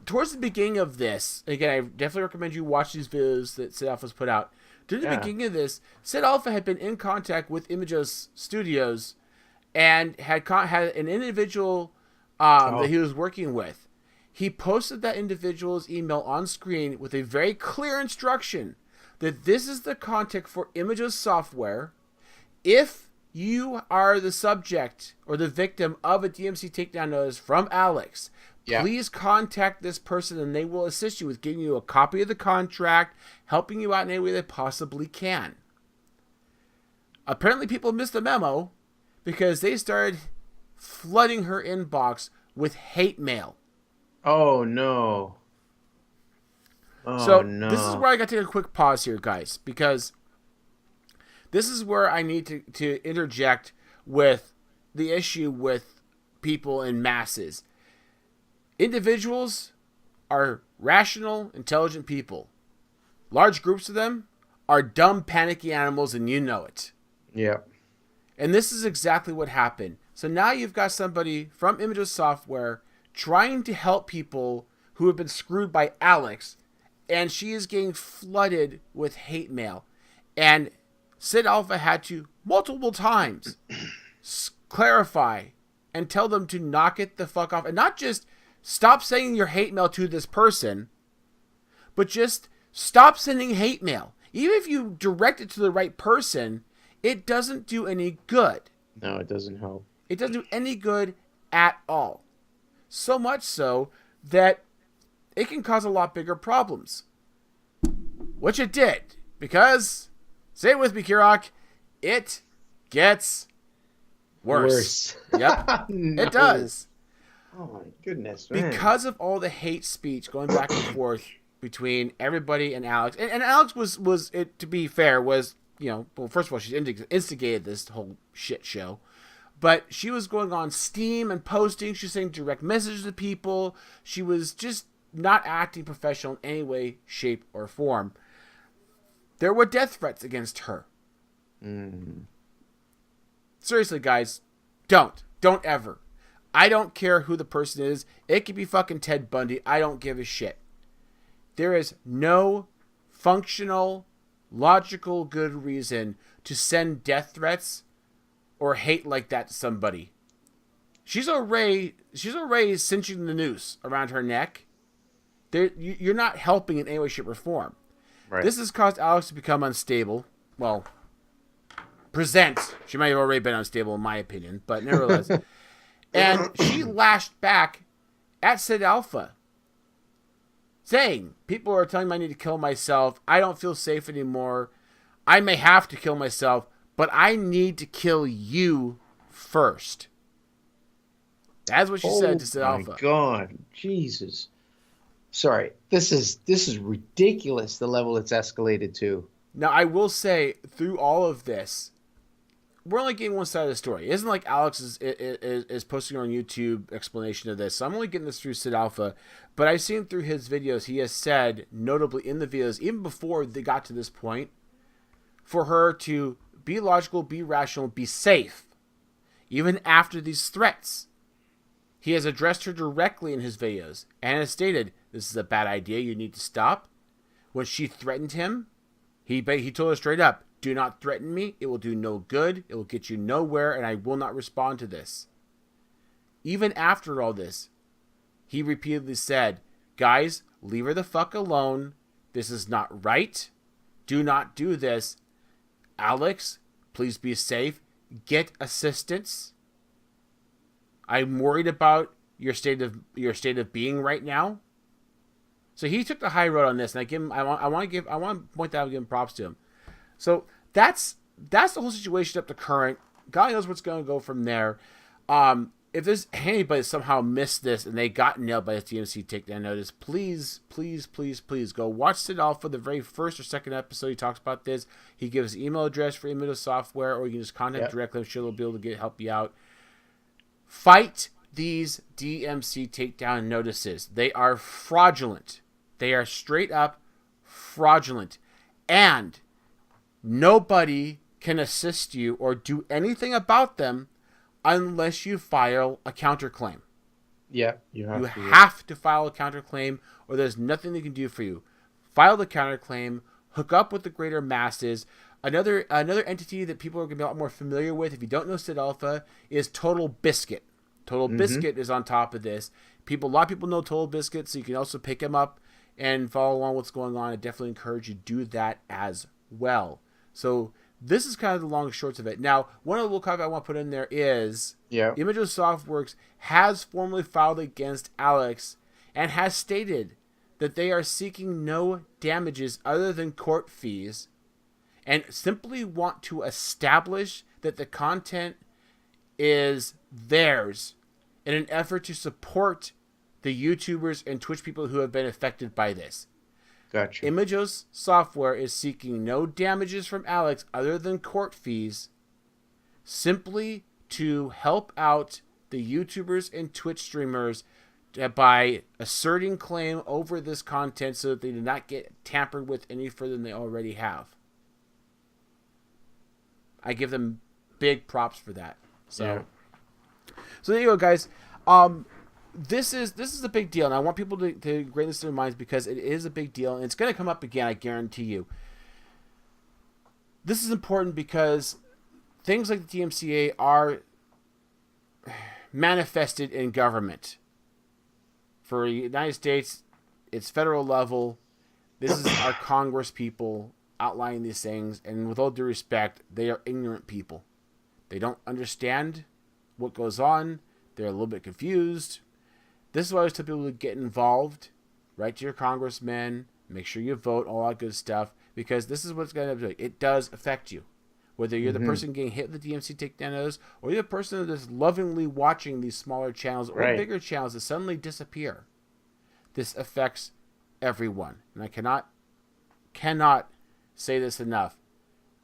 towards the beginning of this, again, I definitely recommend you watch these videos that Sid Alpha's put out. During the beginning of this, Sid Alpha had been in contact with Imagos Studios and had an individual that he was working with. He posted that individual's email on screen with a very clear instruction that this is the contact for Imagos software. If you are the subject or the victim of a DMC takedown notice from Alex, please contact this person and they will assist you with getting you a copy of the contract, helping you out in any way they possibly can. Apparently people missed the memo because they started flooding her inbox with hate mail. Oh, no. This is where I got to take a quick pause here, guys, because this is where I need to interject with the issue with people in masses. Individuals are rational, intelligent people. Large groups of them are dumb, panicky animals, and you know it. Yeah. And this is exactly what happened. So now you've got somebody from Imagos Software trying to help people who have been screwed by Alex, and she is getting flooded with hate mail. And Sid Alpha had to, multiple times, clarify and tell them to knock it the fuck off. And not just stop sending your hate mail to this person, but just stop sending hate mail. Even if you direct it to the right person, it doesn't do any good. No, it doesn't help. It doesn't do any good at all. So much so that it can cause a lot bigger problems. Which it did. Because, say it with me, Kirok, it gets worse. Yep. No. It does. Oh my goodness, man. Because of all the hate speech going back and forth between everybody and Alex. And Alex was it, to be fair, was, well, first of all, she instigated this whole shit show. But she was going on Steam and posting. She was saying direct messages to people. She was just not acting professional in any way, shape, or form. There were death threats against her. Seriously, guys, don't ever. I don't care who the person is. It could be fucking Ted Bundy. I don't give a shit. There is no functional, logical, good reason to send death threats or hate like that to somebody. She's already cinching the noose around her neck. You're not helping in any way, shape, or form. Right. This has caused Alex to become unstable. Well, she might have already been unstable in my opinion, but nevertheless. And she lashed back at Sid Alpha, saying, people are telling me I need to kill myself. I don't feel safe anymore. I may have to kill myself, but I need to kill you first. That's what she said to Sid Alpha. Oh my God, Jesus! Sorry, this is ridiculous. The level it's escalated to. Now, I will say, through all of this, we're only getting one side of the story. It isn't like Alex is posting on YouTube explanation of this. So I'm only getting this through Sid Alpha, but I've seen through his videos, he has said, notably in the videos, even before they got to this point, for her to be logical, be rational, be safe, even after these threats. He has addressed her directly in his videos and has stated, this is a bad idea, you need to stop. When she threatened him, he told her straight up, do not threaten me, it will do no good, it will get you nowhere, and I will not respond to this. Even after all this, he repeatedly said, guys, leave her the fuck alone, this is not right, do not do this. Alex, please be safe, get assistance. I'm worried about your state of being right now. So he took the high road on this, and I want to point out and give him props to him. So that's the whole situation up to current. God knows what's going to go from there. If there's anybody somehow missed this and they got nailed by this DMC takedown notice, please go watch Sid Alpha, the very first or second episode. He talks about this. He gives his email address for Image Software, or you can just contact directly. I'm sure they'll be able to help you out. Fight these DMC takedown notices. They are fraudulent. They are straight up fraudulent. And nobody can assist you or do anything about them unless you file a counterclaim. Yeah, you have to file a counterclaim, or there's nothing they can do for you. File the counterclaim, hook up with the greater masses. Another entity that people are going to be a lot more familiar with, if you don't know Sid Alpha, is Total Biscuit. Total Biscuit is on top of this. A lot of people know Total Biscuit, so you can also pick him up and follow along what's going on. I definitely encourage you to do that as well. So this is kind of the long and shorts of it. Now, one of the little caveat I want to put in there is Image Softworks has formally filed against Alex and has stated that they are seeking no damages other than court fees and simply want to establish that the content is theirs in an effort to support the YouTubers and Twitch people who have been affected by this. Gotcha. Imagos Software is seeking no damages from Alex other than court fees, simply to help out the YouTubers and Twitch streamers by asserting claim over this content so that they do not get tampered with any further than they already have. I give them big props for that. So there you go, guys. This is a big deal, and I want people to grain this in their minds because it is a big deal, and it's going to come up again, I guarantee you. This is important because things like the DMCA are manifested in government. For the United States, it's federal level. This is our Congress people outlining these things, and with all due respect, they are ignorant people. They don't understand what goes on. They're a little bit confused. This is why I always tell people to get involved. Write to your congressman. Make sure you vote, all that good stuff. Because this is what's going to do. It does affect you. Whether you're the person getting hit with the DMC takedown notice, or you're the person that's lovingly watching these smaller channels or bigger channels that suddenly disappear. This affects everyone, and I cannot say this enough,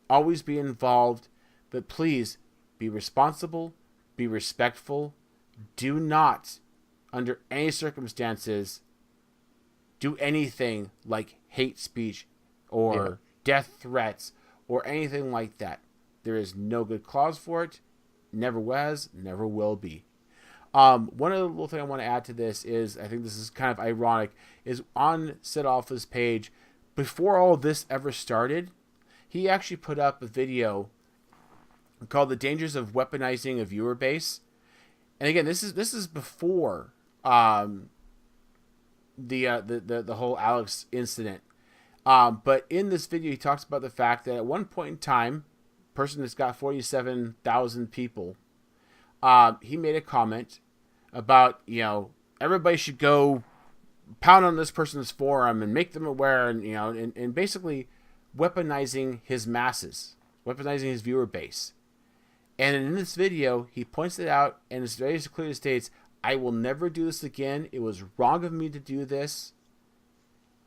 always be involved, but please be responsible, be respectful. Do not, under any circumstances, do anything like hate speech or death threats or anything like that. There is no good cause for it. Never was, never will be. One other little thing I want to add to this is, I think this is kind of ironic, is on Sid Alpha's page, before all this ever started, he actually put up a video called "The Dangers of Weaponizing a Viewer Base." And again, this is before the whole Alex incident. But in this video, he talks about the fact that at one point in time, person that's got 47,000 people, he made a comment about, everybody should go pound on this person's forum and make them aware, and basically weaponizing his masses, weaponizing his viewer base. And in this video, he points it out, and it's very clearly states, I will never do this again. It was wrong of me to do this.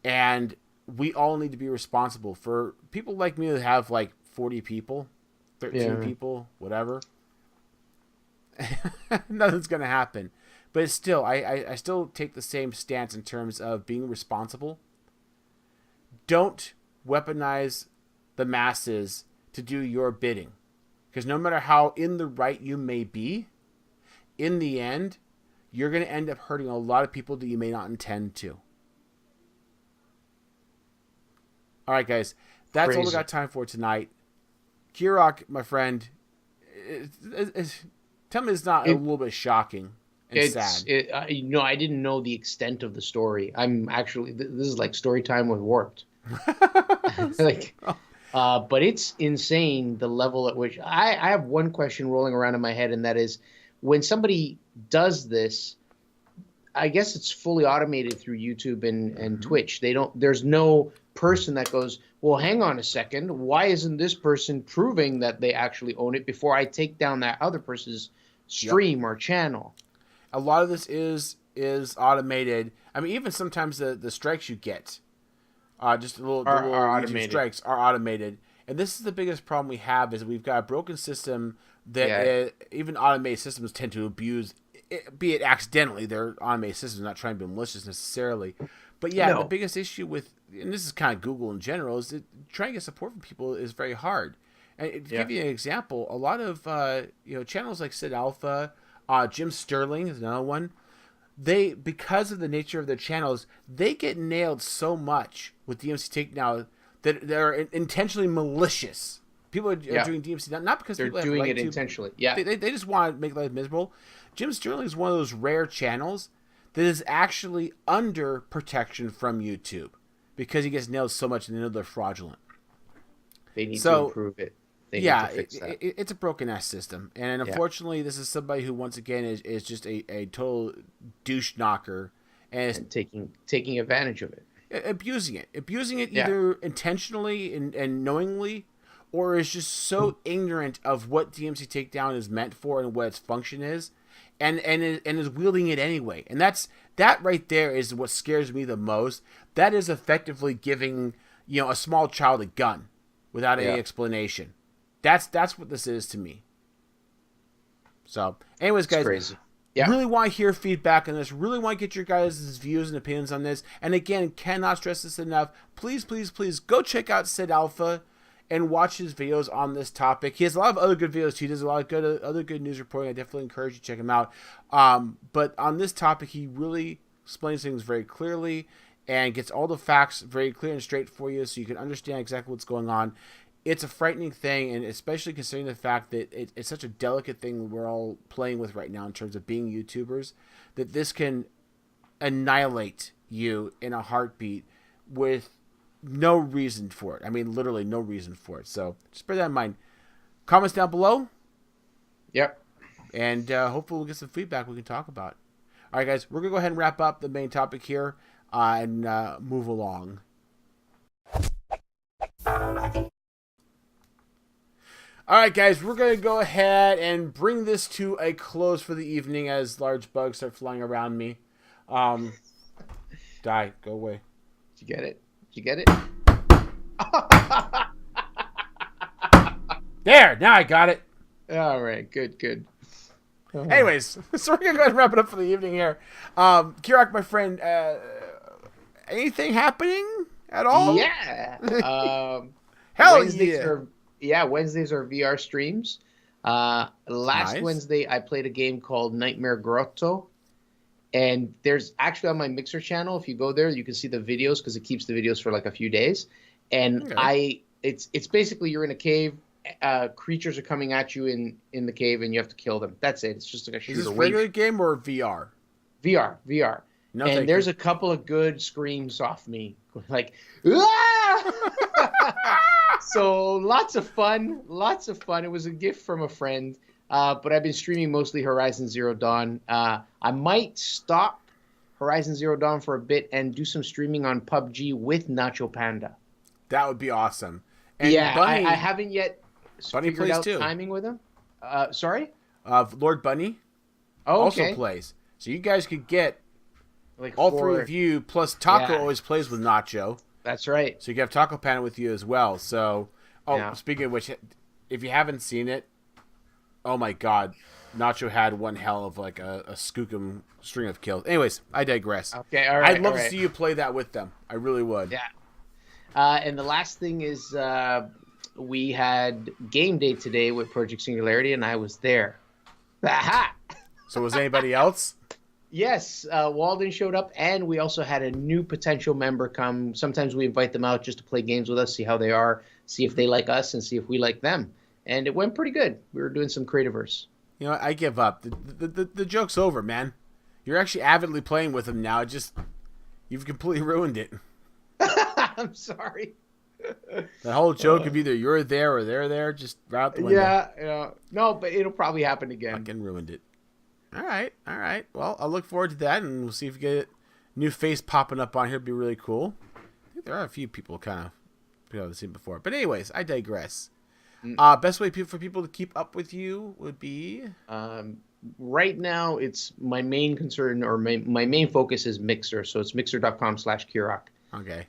And we all need to be responsible. For people like me who have like 40 people, 13 people, whatever, nothing's going to happen. But it's still, I still take the same stance in terms of being responsible. Don't weaponize the masses to do your bidding. Because no matter how in the right you may be, in the end, you're going to end up hurting a lot of people that you may not intend to. All right, guys. That's all we got time for tonight. Kirok, my friend, tell me it's not a little bit shocking and sad. I didn't know the extent of the story. I'm actually, this is like story time with Warped. But it's insane the level at which I have one question rolling around in my head, and that is, when somebody does this, I guess it's fully automated through YouTube and Twitch. There's no person that goes, well, hang on a second, why isn't this person proving that they actually own it before I take down that other person's stream or channel? A lot of this is automated. I mean, even sometimes the strikes you get, just the little automated strikes are automated. And this is the biggest problem we have, is we've got a broken system that even automated systems tend to abuse, be it accidentally. They're automated systems, not trying to be malicious necessarily. But the biggest issue with, and this is kind of Google in general, is that trying to get support from people is very hard. And to give you an example, a lot of channels like Sid Alpha, Jim Sterling is another one. They, because of the nature of their channels, they get nailed so much with DMC takedown that they're intentionally malicious. People are doing DMC not because they're doing it intentionally. Yeah, they just want to make life miserable. Jim Sterling is one of those rare channels that is actually under protection from YouTube because he gets nailed so much and they know they're fraudulent. They need to improve it. They need to fix that. It's a broken ass system, and unfortunately, this is somebody who, once again, is just a total douche knocker and taking advantage of it, abusing it either intentionally and knowingly, or is just so ignorant of what DMC takedown is meant for and what its function is, and is wielding it anyway. And that right there is what scares me the most. That is effectively giving a small child a gun without any explanation. That's what this is to me. So, anyways, guys, crazy. Really want to hear feedback on this. Really want to get your guys' views and opinions on this. And again, cannot stress this enough. Please, please, please go check out Sid Alpha and watch his videos on this topic. He has a lot of other good videos too. He does a lot of other good news reporting. I definitely encourage you to check him out. But on this topic, he really explains things very clearly and gets all the facts very clear and straight for you, so you can understand exactly what's going on. It's a frightening thing, and especially considering the fact that it's such a delicate thing we're all playing with right now in terms of being YouTubers, that this can annihilate you in a heartbeat with no reason for it. I mean, literally no reason for it. So just bear that in mind. Comments down below. Yep. And hopefully we'll get some feedback we can talk about. All right, guys, we're going to go ahead and wrap up the main topic here and move along. All right, guys, we're going to go ahead and bring this to a close for the evening as large bugs start flying around me. Die. Go away. Did you get it? Did you get it? There, now I got it. All right, good. Anyways, so we're going to go ahead and wrap it up for the evening here. Kirak, my friend, anything happening at all? Yeah. Hell Wednesdays are VR streams. Last Nice. Wednesday, I played a game called Nightmare Grotto. And there's actually on my Mixer channel, if you go there, you can see the videos because it keeps the videos for like a few days. And Okay. it's basically you're in a cave. Creatures are coming at you in the cave, and you have to kill them. That's it. It's just like a shooter. Is this regular game or VR? VR. No, And thank there's you. a couple of good screams off me, like, "Ah!" So lots of fun. It was a gift from a friend, but I've been streaming mostly Horizon Zero Dawn. I might stop Horizon Zero Dawn for a bit and do some streaming on PUBG with Nachopanda. That would be awesome. And Yeah, Bunny, I haven't yet Bunny figured plays out too. timing with him. Sorry? Lord Bunny Oh, also okay. plays. So you guys could get Like all four- three of you, plus Taco Yeah. always plays with Nacho. That's right. So you can have Taco Panda with you as well. So, Yeah. speaking of which, if you haven't seen it, oh my God, Nacho had one hell of like a skookum string of kills. Anyways, I digress. Okay, all right. I'd love all to right. see you play that with them. I really would. Yeah. And the last thing is we had game day today with Project Singularity, and I was there. Aha! So was anybody else? Yes, Walden showed up, and we also had a new potential member come. Sometimes we invite them out just to play games with us, see how they are, see if they like us, and see if we like them. And it went pretty good. We were doing some Creativerse. You know, I give up. The joke's over, man. You're actually avidly playing with them now. You've completely ruined it. I'm sorry. The whole joke of either you're there or they're there, just right out the window. Yeah. No, but it'll probably happen again. Fucking ruined it. All right. Well, I'll look forward to that, and we'll see if we get a new face popping up on here. It'd be really cool. I think there are a few people kind of we haven't seen before. But anyways, I digress. Best way for people to keep up with you would be... Right now, it's my main concern, or my main focus is Mixer. So it's mixer.com/Kirak. Okay.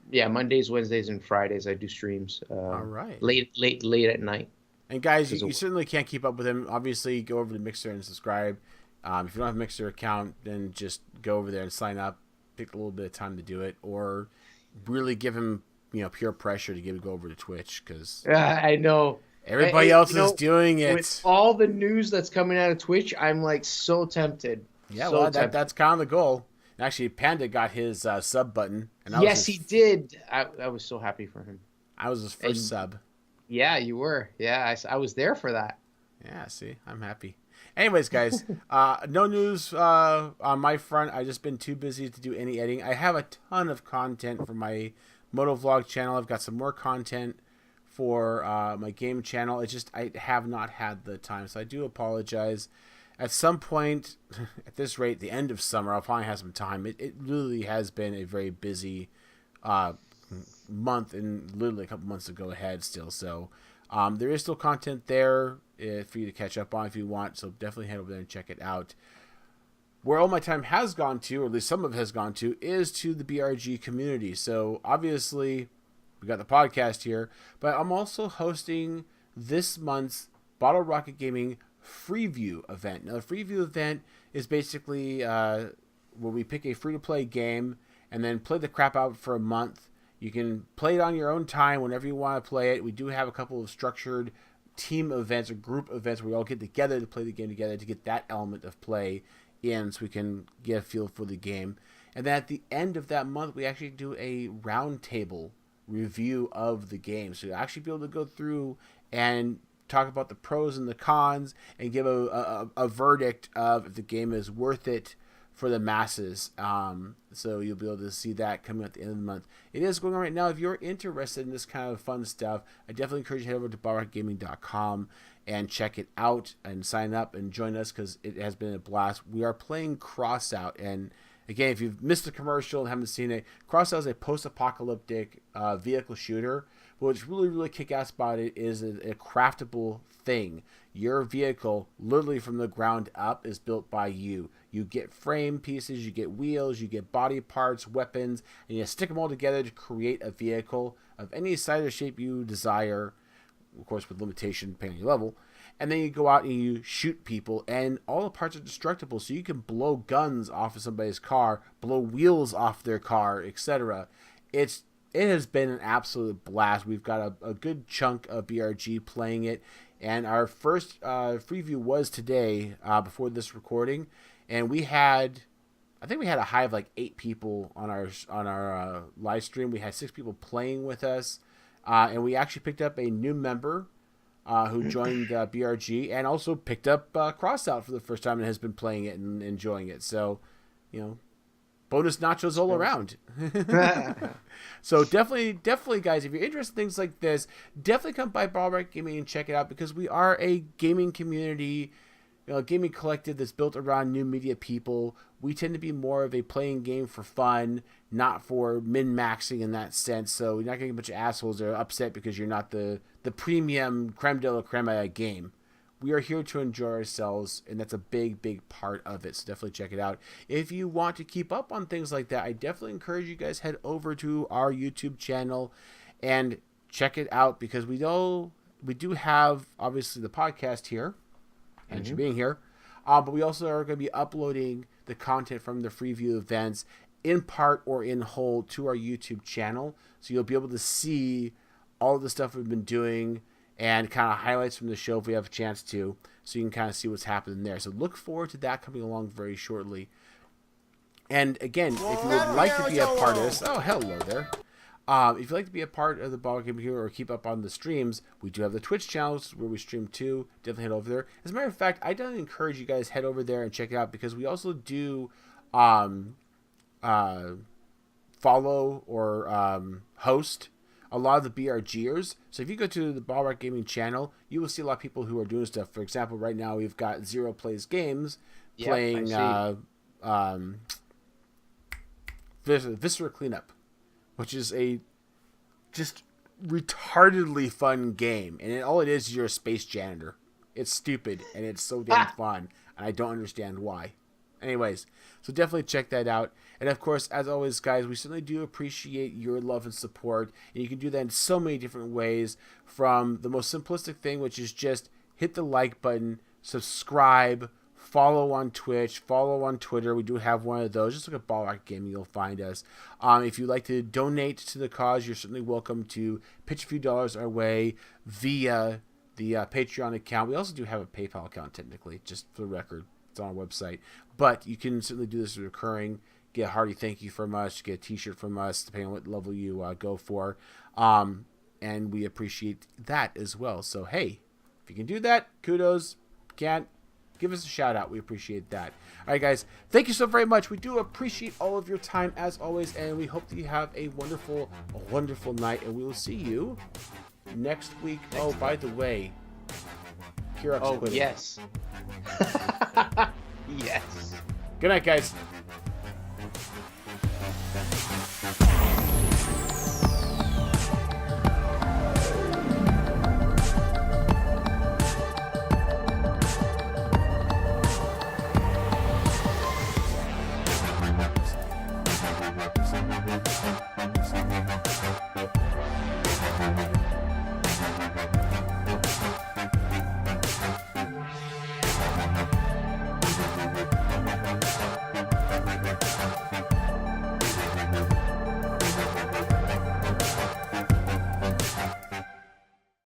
Yeah, Mondays, Wednesdays, and Fridays I do streams. All right. Late at night. And guys, you certainly can't keep up with him. Obviously, go over to Mixer and subscribe. If you don't have a Mixer account, then just go over there and sign up. Take a little bit of time to do it, or really give him, pure pressure to go over to Twitch, because I know everybody else is doing it. With all the news that's coming out of Twitch, I'm like so tempted. Yeah, so well, tempted. that's kind of the goal. Actually, Panda got his sub button, and Yes, he did. I was so happy for him. I was his first sub. Yeah, you were. Yeah, I was there for that. Yeah, see, I'm happy. Anyways, guys, no news on my front. I've just been too busy to do any editing. I have a ton of content for my motovlog channel. I've got some more content for my game channel. It's just I have not had the time, so I do apologize. At some point, at this rate, the end of summer, I'll probably have some time. It really has been a very busy month, and literally a couple months to go ahead still. So there is still content there for you to catch up on if you want. So definitely head over there and check it out. Where all my time has gone to, or at least some of it has gone to, is to the BRG community. So obviously, we got the podcast here, but I'm also hosting this month's Bottle Rocket Gaming Freeview event. Now, the Freeview event is basically where we pick a free-to-play game and then play the crap out for a month. You can play it on your own time whenever you want to play it. We do have a couple of structured team events or group events where we all get together to play the game together to get that element of play in, so we can get a feel for the game. And then at the end of that month, we actually do a roundtable review of the game. So you'll actually be able to go through and talk about the pros and the cons and give a verdict of if the game is worth it for the masses. So you'll be able to see that coming at the end of the month. It is going on right now. If you're interested in this kind of fun stuff, I definitely encourage you to head over to BRGgaming.com and check it out and sign up and join us, because it has been a blast. We are playing Crossout, and again, if you've missed the commercial and haven't seen it, Crossout is a post-apocalyptic vehicle shooter. But what's really, really kick-ass about it is a craftable thing. your vehicle, literally from the ground up, is built by you. You get frame pieces, you get wheels, you get body parts, weapons, and you stick them all together to create a vehicle of any size or shape you desire, of course with limitation depending on your level. And then you go out and you shoot people, and all the parts are destructible, so you can blow guns off of somebody's car, blow wheels off their car, etc. It has been an absolute blast. We've got a good chunk of BRG playing it, and our first free view was today before this recording, and I think we had a high of like 8 people on our live stream. We had 6 people playing with us, and we actually picked up a new member who joined BRG and also picked up Crossout for the first time and has been playing it and enjoying it. So, bonus nachos all around. So definitely, guys, if you're interested in things like this, definitely come by Ballpark Gaming and check it out, because we are a gaming community, gaming collective that's built around new media people. We tend to be more of a playing game for fun, not for min-maxing in that sense. So you're not getting a bunch of assholes that are upset because you're not the premium creme de la creme game. We are here to enjoy ourselves, and that's a big part of it. So definitely check it out. If you want to keep up on things like that, I definitely encourage you guys head over to our YouTube channel and check it out, because we do have obviously the podcast here, and you being here, but we also are going to be uploading the content from the free view events in part or in whole to our YouTube channel, so you'll be able to see all of the stuff we've been doing and kind of highlights from the show if we have a chance to, so you can kind of see what's happening there. So look forward to that coming along very shortly. And again, if you would like to be a part of this, oh, hello there. If you'd like to be a part of the Ball Game here or keep up on the streams, we do have the Twitch channels where we stream too. Definitely head over there. As a matter of fact, I definitely encourage you guys head over there and check it out, because we also do follow or host a lot of the BRGers. So if you go to the Ballpark Gaming channel, you will see a lot of people who are doing stuff. For example, right now we've got Zero Plays Games playing Viscera Cleanup, which is a just retardedly fun game. And all it is you're a space janitor. It's stupid, and it's so damn fun, and I don't understand why. Anyways, so definitely check that out. And of course, as always, guys, we certainly do appreciate your love and support. And you can do that in so many different ways, from the most simplistic thing, which is just hit the like button, subscribe, follow on Twitch, follow on Twitter. We do have one of those. Just look at Ballpark Gaming, you'll find us. If you'd like to donate to the cause, you're certainly welcome to pitch a few dollars our way via the Patreon account. We also do have a PayPal account, technically, just for the record. It's on our website. But you can certainly do this recurring. Get a hearty thank you from us. Get a t-shirt from us, depending on what level you go for. And we appreciate that as well. So, hey, if you can do that, kudos. Can't, give us a shout out. We appreciate that. All right, guys. Thank you so very much. We do appreciate all of your time, as always. And we hope that you have a wonderful night. And we will see you next week. Oh, by the way, Kirok's quitting. Yes. Yes. Good night, guys.